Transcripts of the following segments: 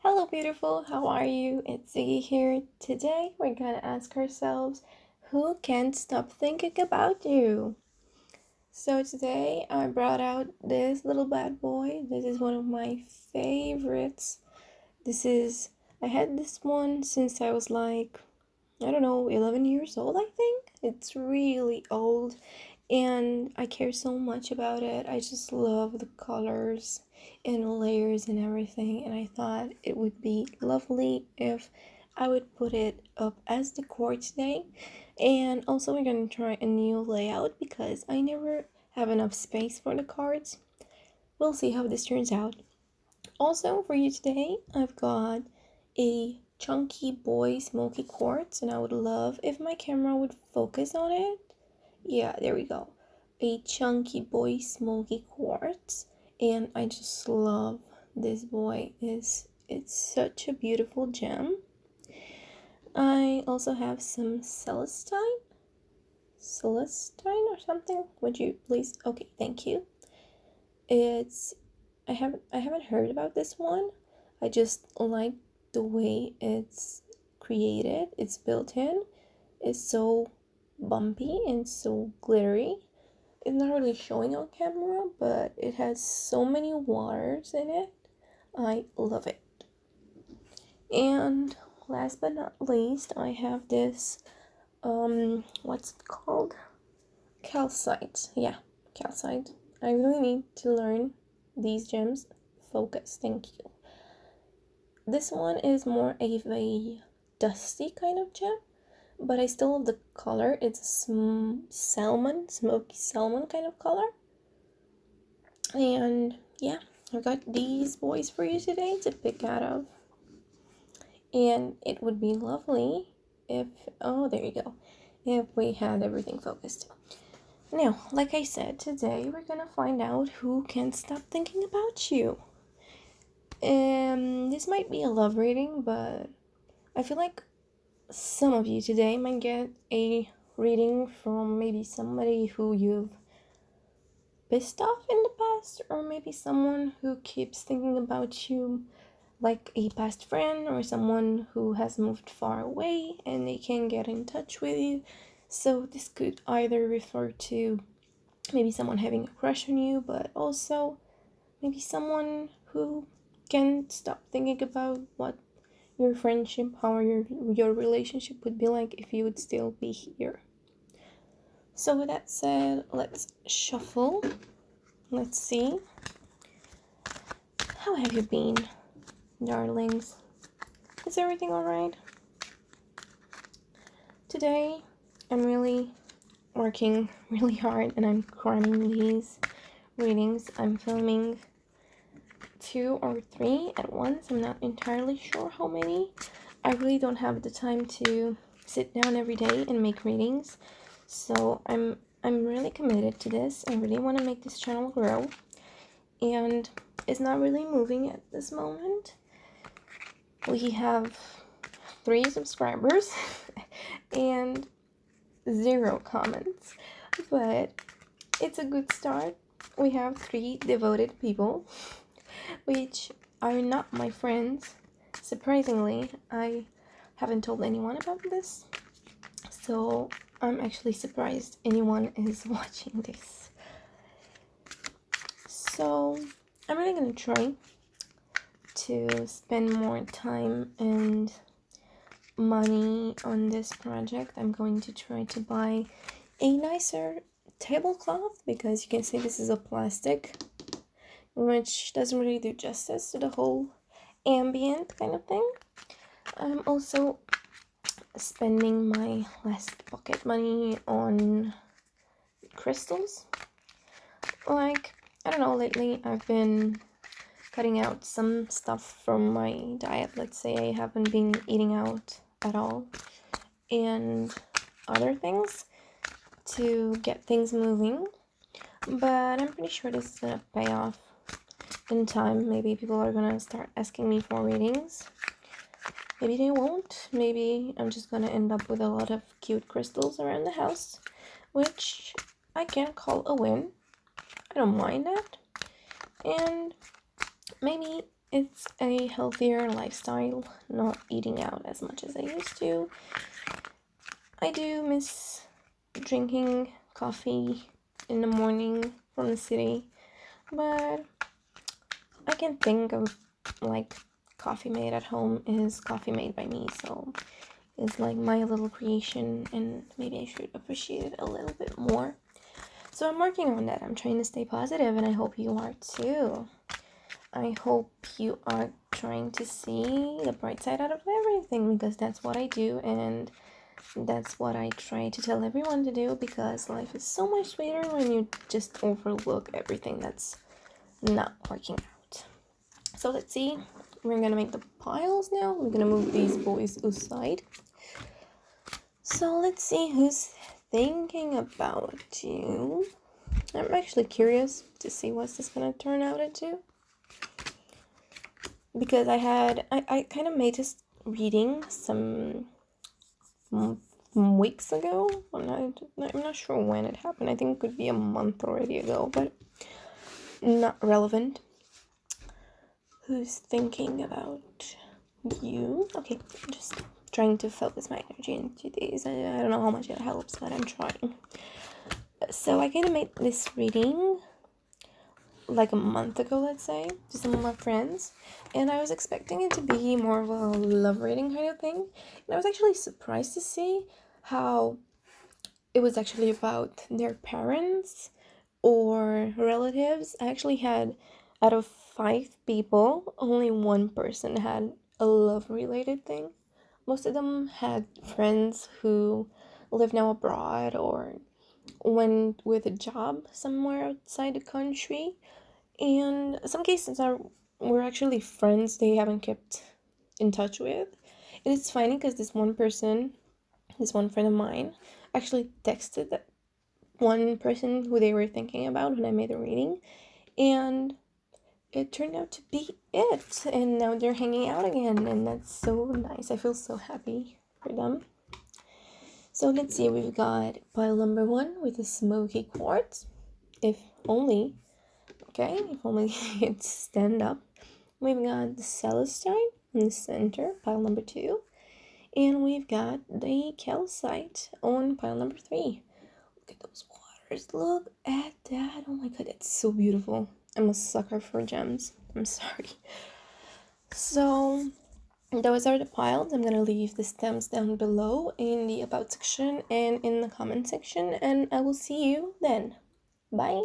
Hello, beautiful. How are you? It's Ziggy here. Today, we're gonna ask ourselves, who can't stop thinking about you? So today, I brought out this little bad boy. This is one of my favorites. I had this one since I was like, I don't know, 11 years old, I think. It's really old, and I care so much about it. I just love the colors and layers and everything, and I thought it would be lovely if I would put it up as decor today. And also, we're gonna try a new layout because I never have enough space for the cards. We'll see how this turns out. Also, for you today, I've got a chunky boy Smokey Quartz, and I would love if my camera would focus on it. Yeah, there we go. A chunky boy Smokey Quartz, and I just love this boy. It's such a beautiful gem. I also have some Celestite or something. Would you please? Okay, thank you. It's I haven't heard about this one. I just like the way it's created. It's built in. It's so bumpy and so glittery. It's not really showing on camera, but it has so many waters in it. I love it. And last but not least, I have this what's it called? Calcite. Yeah, calcite. I really need to learn these gems. Focus. Thank you. This one is more of a dusty kind of gem, but I still love the color. It's a smoky salmon kind of color. And yeah, I got these boys for you today to pick out of. And it would be lovely if, oh, there you go, if we had everything focused. Now, like I said, today we're gonna find out who can't stop thinking about you. This might be a love reading, but I feel like some of you today might get a reading from maybe somebody who you've pissed off in the past, or maybe someone who keeps thinking about you, like a past friend or someone who has moved far away and they can't get in touch with you. So this could either refer to maybe someone having a crush on you, but also maybe someone who can't stop thinking about what your friendship, how your relationship would be like if you would still be here. So with that said, let's shuffle. Let's see. How have you been, darlings? Is everything alright? Today, I'm really working really hard and I'm cramming these readings. I'm filming 2 or 3 at once. I'm not entirely sure how many. I really don't have the time to sit down every day and make readings. So I'm really committed to this. I really want to make this channel grow. And it's not really moving at this moment. We have 3 subscribers and 0 comments, but it's a good start. We have 3 devoted people, which are not my friends. Surprisingly, I haven't told anyone about this, so I'm actually surprised anyone is watching this. So I'm really gonna try to spend more time and money on this project. I'm going to try to buy a nicer tablecloth because you can see this is a plastic, which doesn't really do justice to the whole ambient kind of thing. I'm also spending my last pocket money on crystals. Like, I don't know, lately I've been cutting out some stuff from my diet. Let's say I haven't been eating out at all and other things to get things moving, but I'm pretty sure this is gonna pay off in time. Maybe people are gonna start asking me for readings. Maybe they won't. Maybe I'm just gonna end up with a lot of cute crystals around the house, which I can call a win. I don't mind that. And maybe it's a healthier lifestyle, not eating out as much as I used to. I do miss drinking coffee in the morning from the city, but I can think of like coffee made at home is coffee made by me, so it's like my little creation, and maybe I should appreciate it a little bit more. So I'm working on that. I'm trying to stay positive, and I hope you are too. I hope you are trying to see the bright side out of everything, because that's what I do, and that's what I try to tell everyone to do, because life is so much sweeter when you just overlook everything that's not working out. So let's see. We're gonna make the piles now. We're gonna move these boys aside. So let's see who's thinking about you. I'm actually curious to see what's this gonna turn out into, because I kind of made this reading some weeks ago. I'm not sure when it happened. I think it could be a month already ago, but not relevant. Who's thinking about you? Okay, just trying to focus my energy into these. I don't know how much it helps, but I'm trying. So I kind of made this reading like a month ago, let's say, to some of my friends, and I was expecting it to be more of a love reading kind of thing, and I was actually surprised to see how it was actually about their parents or relatives. I actually had, out of 5 people, only 1 person had a love related thing. Most of them had friends who live now abroad or went with a job somewhere outside the country, and some cases were actually friends they haven't kept in touch with. And it's funny because this one friend of mine, actually texted that one person who they were thinking about when I made the reading, and it turned out to be it, and now they're hanging out again, and that's so nice. I feel so happy for them. So let's see, we've got pile number 1 with the Smokey Quartz. If only it stand up. We've got the Celestite in the center, pile number 2. And we've got the Calcite on pile number 3. Look at those waters. Look at that. Oh my god, it's so beautiful. I'm a sucker for gems. I'm sorry. So those are the piles. I'm gonna leave the stems down below in the about section and in the comment section, and I will see you then. Bye.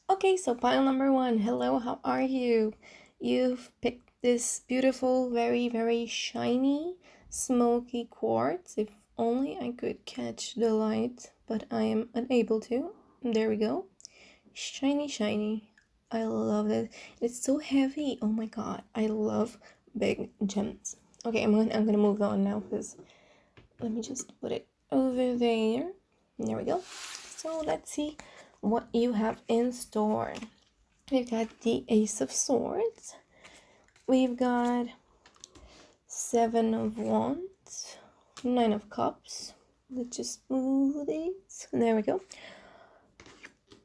Okay, so pile number 1. Hello, how are you? You've picked this beautiful, very, very shiny smoky quartz. If only I could catch the light, but I am unable to. There we go. Shiny, shiny. I love it. It's so heavy. Oh my god, I love big gems. Okay, I'm gonna move on now, because let me just put it over there. There we go. So let's see what you have in store. We've got the Ace of Swords. We've got 7 of Wands, 9 of Cups. Let's just move these. There we go.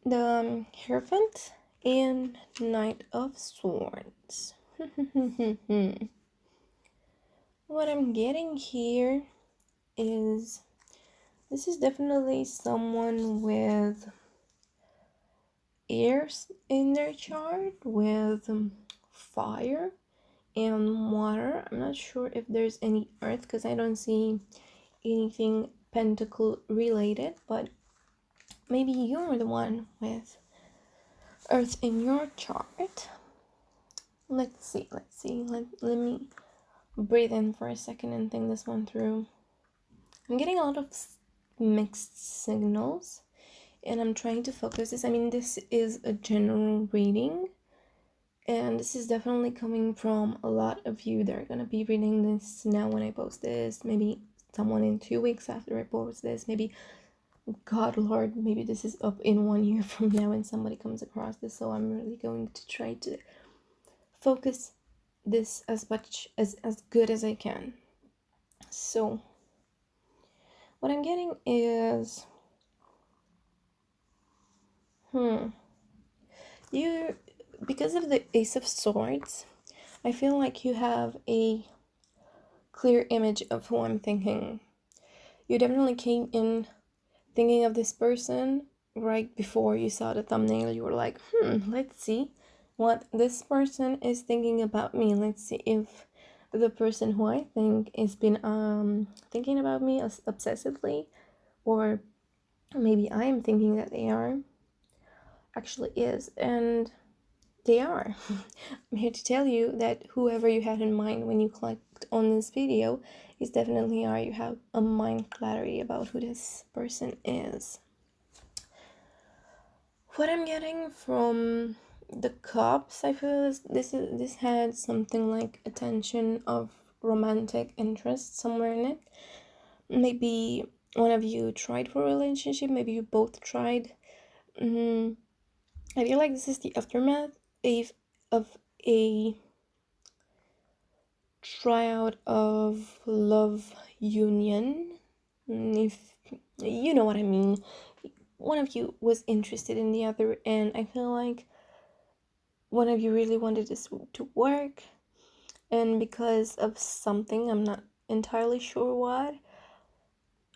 The Hierophant and Knight of Swords. What I'm getting here is, this is definitely someone with airs in their chart, with fire and water. I'm not sure if there's any earth, because I don't see anything pentacle related, but maybe you're the one with earth in your chart. Let's see. Let me breathe in for a second and think this one through. I'm getting a lot of mixed signals, and I'm trying to focus this. I mean, this is a general reading, and this is definitely coming from a lot of you that are gonna be reading this now when I post this. Maybe someone in 2 weeks after I post this. Maybe, God Lord, maybe this is up in 1 year from now and somebody comes across this. So I'm really going to try to focus this as much as good as I can. So what I'm getting is, you, because of the Ace of Swords, I feel like you have a clear image of who I'm thinking. You definitely came in thinking of this person right before you saw the thumbnail. You were like, let's see what this person is thinking about me. Let's see if the person who I think has been thinking about me obsessively, or maybe I am thinking that they are, actually is, and they are. I'm here to tell you that whoever you had in mind when you clicked on this video is definitely are. You have a mind clarity about who this person is. What I'm getting from the cups, I feel is this had something like a tension of romantic interest somewhere in it. Maybe one of you tried for a relationship, maybe you both tried. I feel like this is the aftermath of a tryout of love union, if you know what I mean. One of you was interested in the other, and I feel like one of you really wanted this to work, and because of something, I'm not entirely sure what,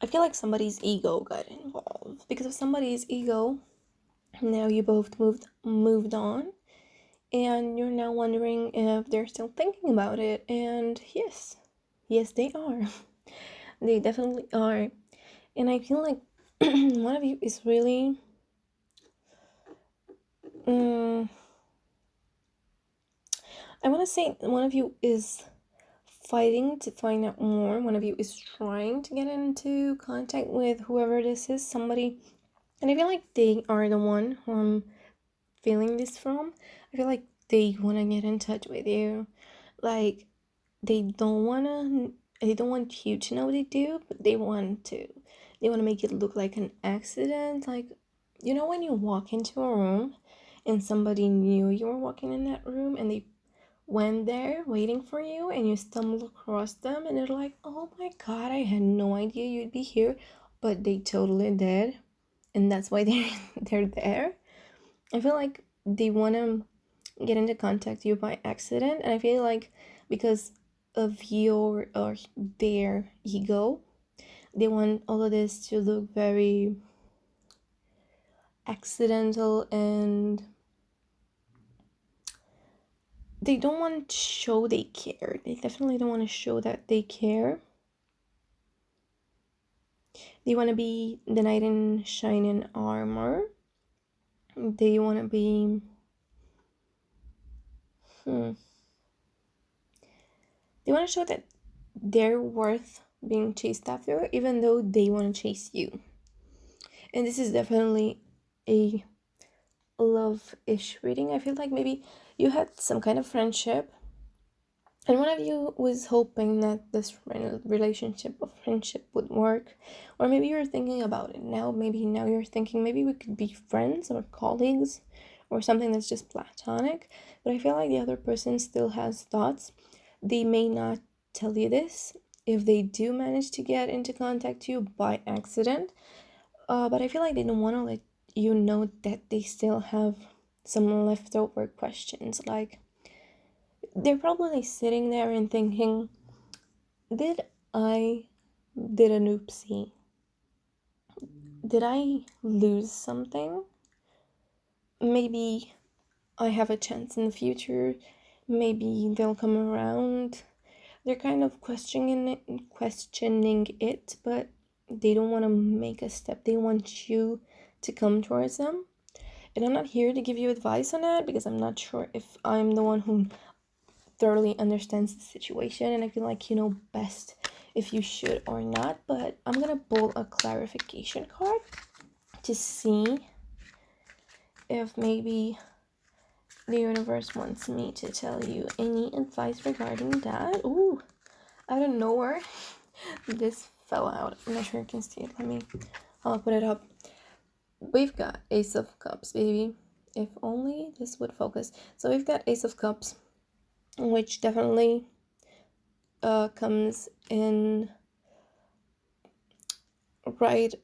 I feel like somebody's ego got involved. Because of somebody's ego, now you both moved on, and you're now wondering if they're still thinking about it. And yes, they are. They definitely are. And I feel like one of you is really I want to say one of you is fighting to find out more. One of you is trying to get into contact with whoever this is, somebody, and I feel like they are the one who I'm feeling this from. I feel like they want to get in touch with you. Like, they don't want you to know what they do, but they want to make it look like an accident. Like, you know, when you walk into a room and somebody knew you were walking in that room and they went there waiting for you, and you stumble across them and they're like, oh my god, I had no idea you'd be here, but they totally did, and that's why they're there. I feel like they want to get into contact with you by accident, and I feel like because of your or their ego, they want all of this to look very accidental, and they don't want to show they care. They definitely don't want to show that they care. They want to be the knight in shining armor. They want to be they want to show that they're worth being chased after, even though they want to chase you. And this is definitely a love-ish reading. I feel like maybe you had some kind of friendship, and one of you was hoping that this relationship of friendship would work, or maybe you're thinking about it now. Maybe now you're thinking maybe we could be friends or colleagues or something that's just platonic. But I feel like the other person still has thoughts. They may not tell you this if they do manage to get into contact with you by accident, but I feel like they don't want to let you know that they still have some leftover questions. Like, they're probably sitting there and thinking, did I did an oopsie? Did I lose something? Maybe I have a chance in the future. Maybe they'll come around. They're kind of questioning it, but they don't want to make a step. They want you to come towards them. And I'm not here to give you advice on that, because I'm not sure if I'm the one who thoroughly understands the situation, and I feel like you know best if you should or not. But I'm gonna pull a clarification card to see if maybe the universe wants me to tell you any advice regarding that. Ooh, out of nowhere, this fell out. I'm not sure you can see it. I'll put it up. We've got Ace of Cups, baby. If only this would focus. So we've got Ace of Cups, which definitely comes in right.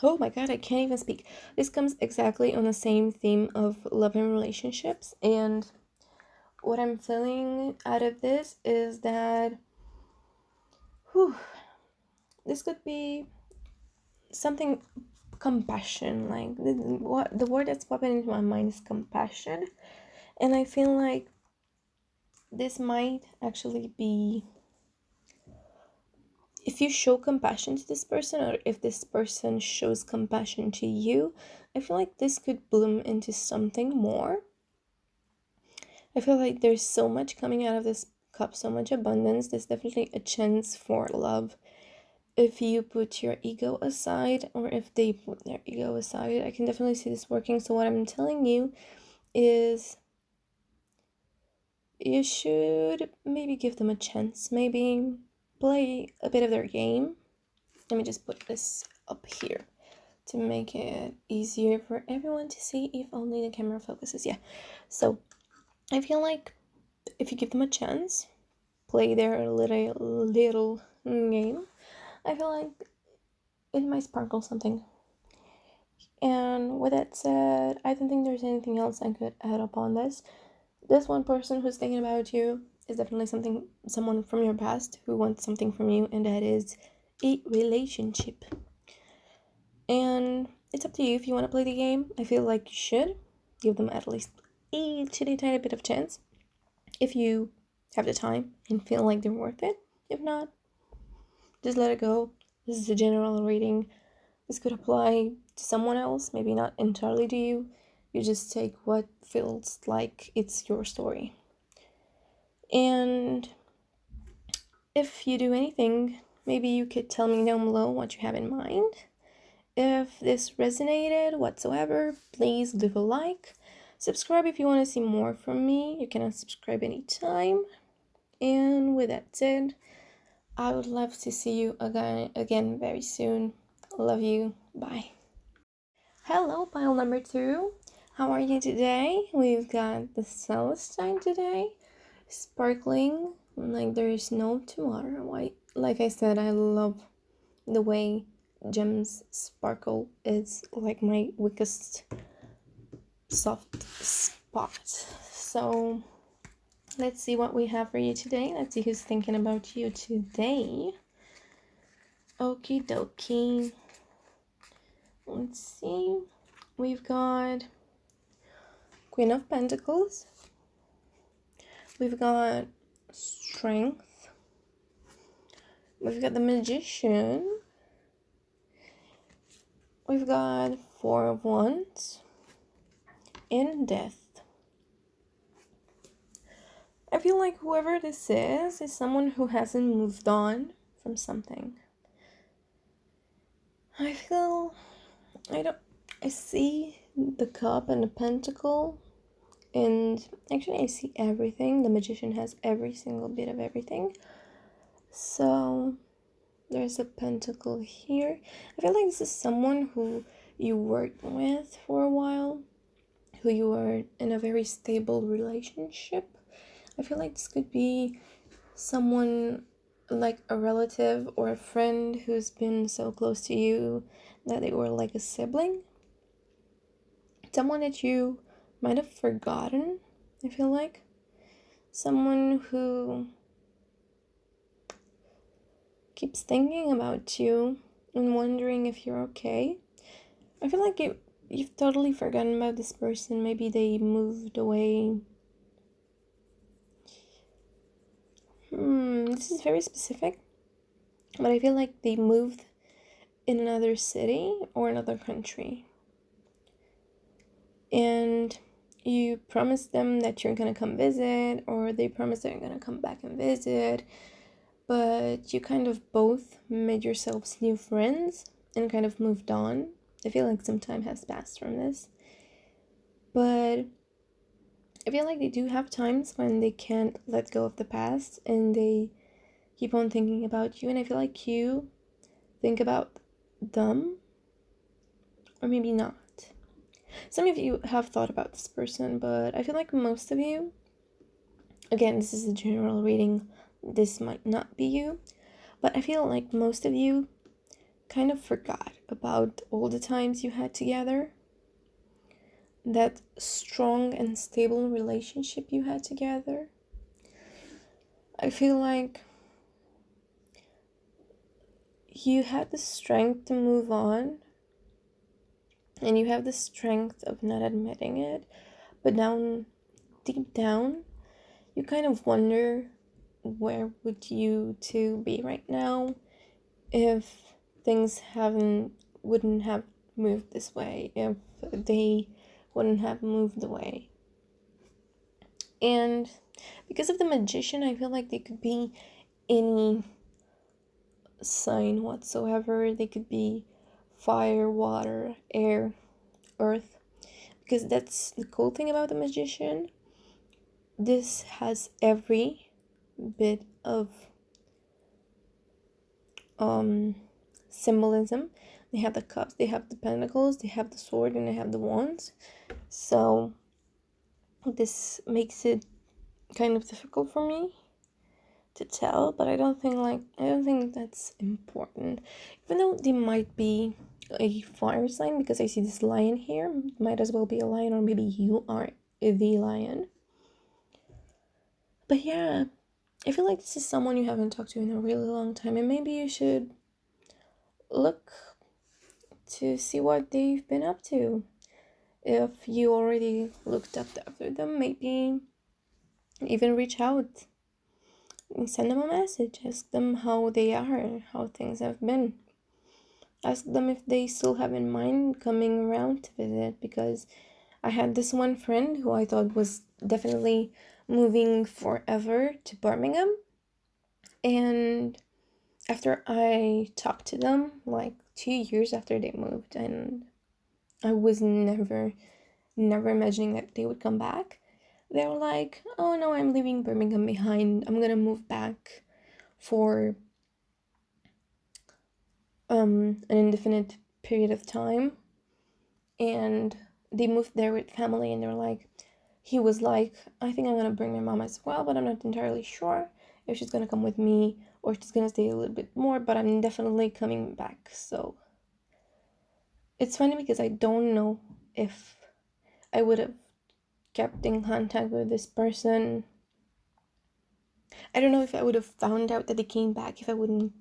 Oh my god, I can't even speak. This comes exactly on the same theme of love and relationships, and what I'm feeling out of this is that this could be something compassion. Like the word that's popping into my mind is compassion, and I feel like this might actually be, if you show compassion to this person, or if this person shows compassion to you, I feel like this could bloom into something more. I feel like there's so much coming out of this cup, so much abundance. There's definitely a chance for love if you put your ego aside, or if they put their ego aside. I can definitely see this working. So what I'm telling you is you should maybe give them a chance, maybe play a bit of their game. Let me just put this up here to make it easier for everyone to see, if only the camera focuses. Yeah, so I feel like if you give them a chance, play their little game, I feel like it might sparkle something. And with that said, I don't think there's anything else I could add up on this. This one person who's thinking about you is definitely someone from your past who wants something from you, and that is a relationship. And it's up to you if you want to play the game. I feel like you should give them at least a tiny bit of chance if you have the time and feel like they're worth it. If not, just let it go. This is a general reading. This could apply to someone else, maybe not entirely to you. You just take what feels like it's your story. And if you do anything, maybe you could tell me down below what you have in mind. If this resonated whatsoever, please leave a like. Subscribe if you want to see more from me. You can unsubscribe anytime. And with that said, I would love to see you again very soon. Love you. Bye. Hello, pile number 2. How are you today? We've got the Celestite today. Sparkling like there is no tomorrow. Like I said, I love the way gems sparkle. It's like my weakest soft spot. So let's see what we have for you today. Let's see who's thinking about you today. Okie dokie. Let's see. We've got Queen of Pentacles. We've got Strength. We've got the Magician. We've got Four of Wands. And Death. I feel like whoever this is someone who hasn't moved on from something. I see the cup and the pentacle, and actually I see everything. The Magician has every single bit of everything. So there's a pentacle here. I feel like this is someone who you worked with for a while, who you are in a very stable relationship. I feel like this could be someone like a relative or a friend who's been so close to you that they were like a sibling. Someone that you might have forgotten, I feel like. Someone who keeps thinking about you and wondering if you're okay. I feel like you've totally forgotten about this person. Maybe they moved away. This is very specific, but I feel like they moved in another city or another country. And you promised them that you're gonna come visit, or they promised that you're gonna come back and visit, but you kind of both made yourselves new friends and kind of moved on. I feel like some time has passed from this, but I feel like they do have times when they can't let go of the past and they keep on thinking about you, and I feel like you think about them, or maybe not. Some of you have thought about this person, but I feel like most of you, again, this is a general reading, this might not be you, but I feel like most of you kind of forgot about all the times you had together. that strong and stable relationship you had together. I feel like you had the strength to move on, and you have the strength of not admitting it, but deep down, you kind of wonder, where would you two be right now if things wouldn't have moved this way, if they wouldn't have moved away. And because of the magician, I feel like they could be any sign whatsoever. They could be fire, water, air, earth, because that's the cool thing about the magician. This has every bit of symbolism. They have the cups, they have the pentacles, they have the sword, and they have the wands. So this makes it kind of difficult for me to tell, but I don't think that's important. Even though they might be a fire sign, because I see this lion here. Might as well be a lion, or maybe you are the lion. But yeah, I feel like this is someone you haven't talked to in a really long time, and maybe you should look to see what they've been up to. If you already looked up after them, maybe even reach out and send them a message. Ask them how they are, how things have been. Ask them if they still have in mind coming around to visit, because I had this one friend who I thought was definitely moving forever to Birmingham, and after I talked to them, like 2 years after they moved, and I was never imagining that they would come back, they were like, oh no, I'm leaving Birmingham behind, I'm gonna move back for an indefinite period of time. And they moved there with family, and he was like, I think I'm gonna bring my mom as well, but I'm not entirely sure if she's gonna come with me or she's gonna stay a little bit more, but I'm definitely coming back. So it's funny because I don't know if I would have kept in contact with this person. I don't know if I would have found out that they came back if I wouldn't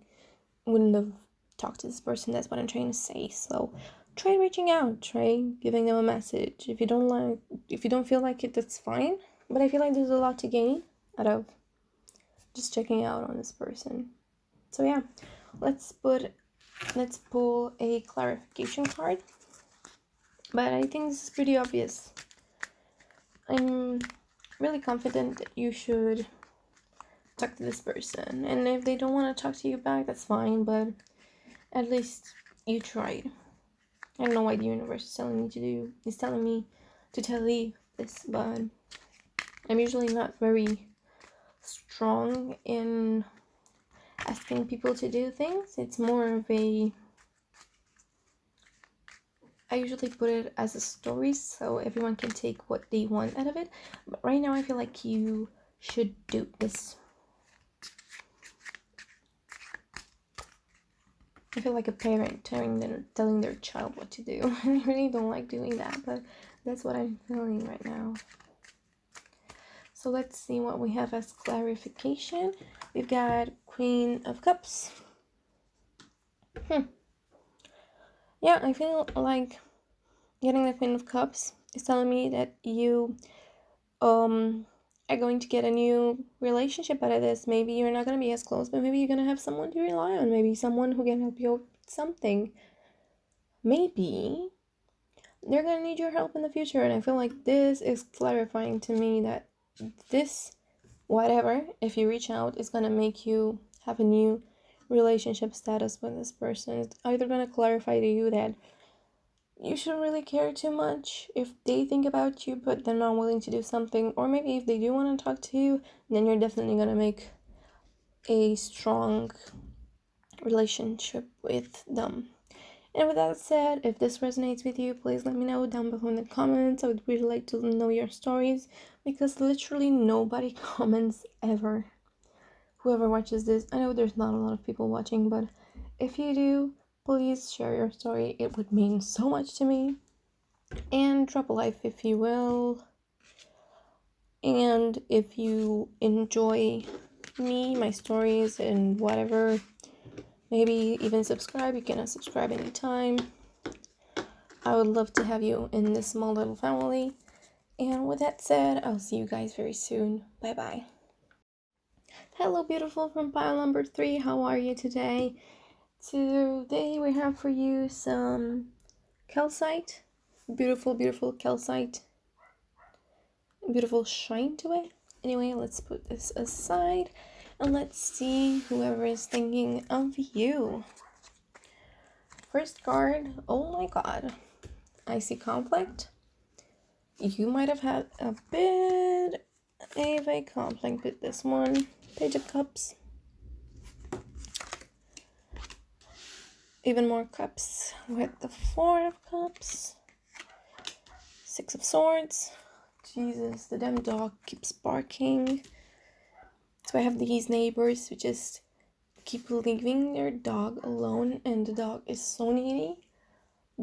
have talked to this person. That's what I'm trying to say. So try reaching out, try giving them a message. If you don't feel like it, that's fine. But I feel like there's a lot to gain out of just checking out on this person. So yeah, let's pull a clarification card. But I think this is pretty obvious. I'm really confident that you should talk to this person, and if they don't want to talk to you back, that's fine, but at least you tried. I don't know why the universe is telling me to tell you this, but I'm usually not very strong in asking people to do things. It's more of I usually put it as a story so everyone can take what they want out of it. But right now I feel like you should do this. I feel like a parent telling their child what to do. I really don't like doing that, but that's what I'm feeling right now. So let's see what we have as clarification. We've got Queen of Cups. Yeah, I feel like getting the Queen of Cups is telling me that you are going to get a new relationship out of this. Maybe you're not going to be as close, but maybe you're going to have someone to rely on. Maybe someone who can help you with something. Maybe they're going to need your help in the future. And I feel like this is clarifying to me that this, whatever, if you reach out, is going to make you have a new relationship status with this person. It's either going to clarify to you that you shouldn't really care too much if they think about you, but they're not willing to do something. Or maybe if they do want to talk to you, then you're definitely going to make a strong relationship with them. And with that said, if this resonates with you, please let me know down below in the comments. I would really like to know your stories, because literally nobody comments ever. Whoever watches this, I know there's not a lot of people watching, but if you do, please share your story. It would mean so much to me. and drop a like if you will. And if you enjoy me, my stories, and whatever, maybe even subscribe. You can subscribe anytime. I would love to have you in this small little family. And with that said, I'll see you guys very soon. Bye bye. Hello, beautiful from pile number 3. How are you today? Today we have for you some calcite. Beautiful, beautiful calcite. Beautiful shine to it. Anyway, let's put this aside and let's see whoever is thinking of you. First card, oh my god, I see conflict. You might have had a bit of a conflict with this one. Page of Cups. Even more cups with the 4 of Cups. 6 of Swords. Jesus, the damn dog keeps barking. So I have these neighbors who just keep leaving their dog alone, and the dog is so needy.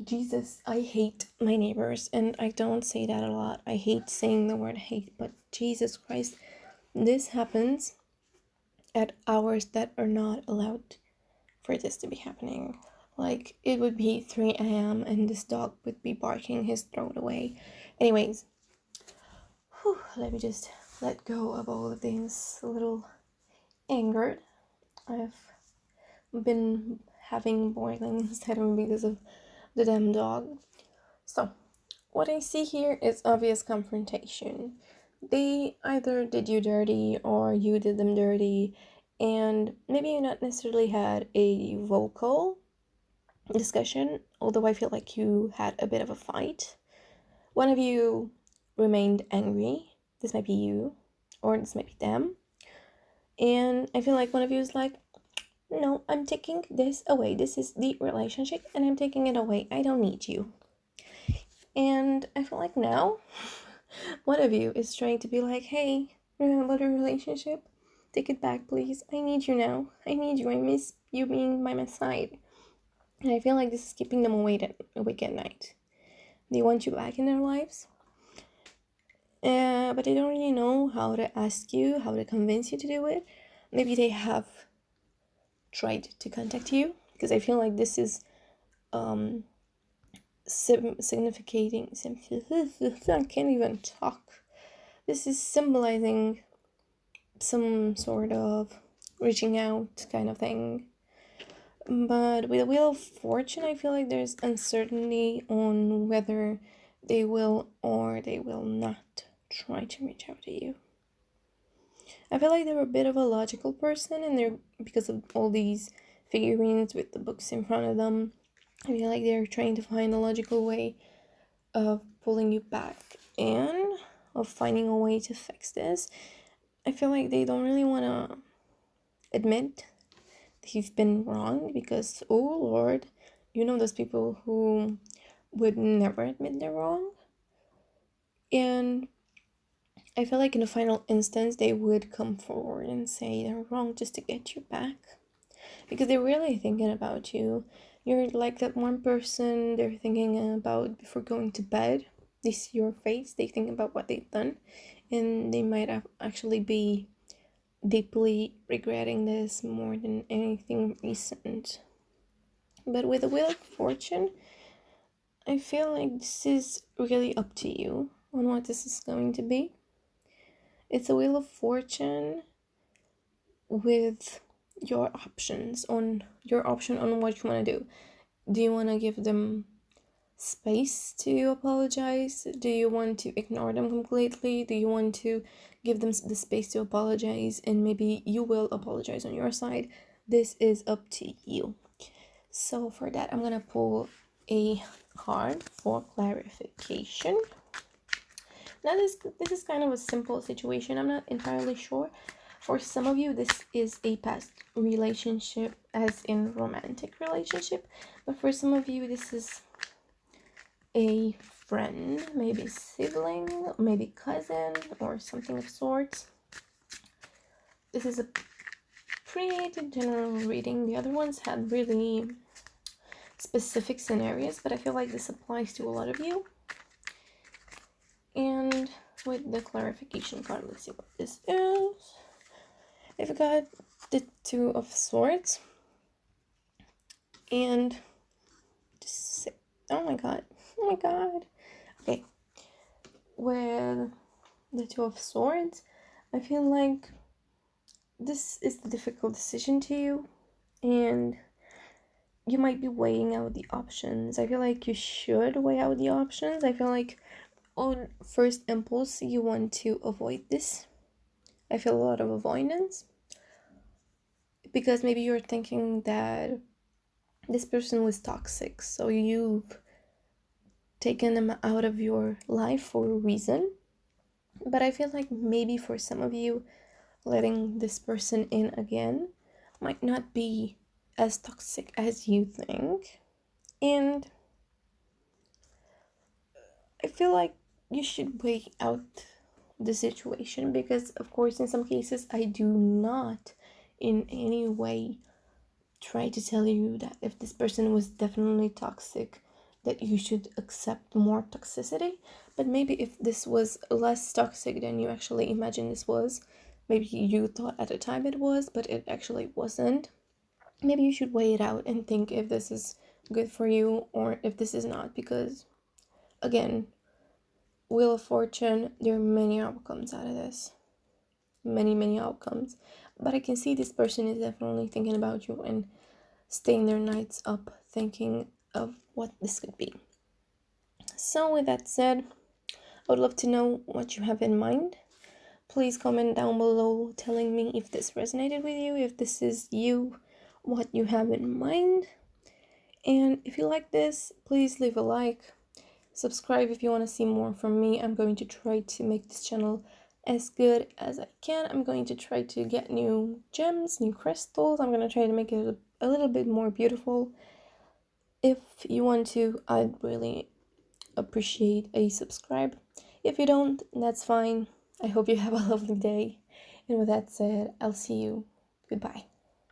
Jesus, I hate my neighbors, and I don't say that a lot. I hate saying the word hate, but Jesus Christ, this happens at hours that are not allowed for this to be happening. Like, it would be 3 a.m. and this dog would be barking his throat away. Anyways, let me just let go of all of things. A little angered. I've been having boiling inside of me because of the damn dog. So, what I see here is obvious confrontation. They either did you dirty or you did them dirty, and maybe you not necessarily had a vocal discussion, although I feel like you had a bit of a fight. One of you remained angry. This might be you, or this might be them. And I feel like one of you is like, no, I'm taking this away. This is the relationship, and I'm taking it away. I don't need you. And I feel like now, one of you is trying to be like, hey, remember the relationship? Take it back, please. I need you now. I need you. I miss you being by my side. And I feel like this is keeping them awake at night. They want you back in their lives. But they don't really know how to ask you, how to convince you to do it. Maybe they have tried to contact you, because I feel like this is significating. I can't even talk. This is symbolizing some sort of reaching out kind of thing. But with the Wheel of Fortune, I feel like there's uncertainty on whether they will or they will not try to reach out to you. I feel like they're a bit of a logical person, and they're, because of all these figurines with the books in front of them, I feel like they're trying to find a logical way of pulling you back and of finding a way to fix this. I feel like they don't really want to admit that you've been wrong, because, oh Lord, you know those people who would never admit they're wrong. And I feel like in the final instance, they would come forward and say they're wrong just to get you back, because they're really thinking about you. You're like that one person they're thinking about before going to bed. They see your face, they think about what they've done, and they might actually be deeply regretting this more than anything recent. But with the Wheel of Fortune, I feel like this is really up to you on what this is going to be. It's a Wheel of Fortune with your option on what you want to do. Do you want to give them space to apologize? Do you want to ignore them completely? Do you want to give them the space to apologize, and maybe you will apologize on your side? This is up to you. So for that, I'm gonna pull a card for clarification. Now this is kind of a simple situation. I'm not entirely sure. For some of you, this is a past relationship, as in romantic relationship. But for some of you, this is a friend, maybe sibling, maybe cousin, or something of sorts. This is a pretty general reading. The other ones had really specific scenarios, but I feel like this applies to a lot of you. with the clarification card. Let's see what this is. I've got the Two of Swords. And just, oh my god. Okay. With the Two of Swords, I feel like this is the difficult decision to you, and you might be weighing out the options. I feel like you should weigh out the options. I feel like on first impulse you want to avoid this. I feel a lot of avoidance because maybe you're thinking that this person was toxic, so you've taken them out of your life for a reason. But I feel like maybe for some of you, letting this person in again might not be as toxic as you think. And I feel like you should weigh out the situation because, of course, in some cases, I do not in any way try to tell you that if this person was definitely toxic, that you should accept more toxicity. But maybe if this was less toxic than you actually imagined this was, maybe you thought at the time it was, but it actually wasn't, maybe you should weigh it out and think if this is good for you or if this is not. Because again, Wheel of Fortune, there are many outcomes out of this, many outcomes, but I can see this person is definitely thinking about you and staying their nights up thinking of what this could be. So with that said, I would love to know what you have in mind. Please comment down below telling me if this resonated with you, if this is you, what you have in mind. And if you like this, please leave a like, subscribe if you want to see more from me. I'm going to try to make this channel as good as I can. I'm going to try to get new gems, new crystals. I'm going to try to make it a little bit more beautiful. If you want to, I'd really appreciate a subscribe. If you don't, that's fine. I hope you have a lovely day. And with that said, I'll see you. Goodbye.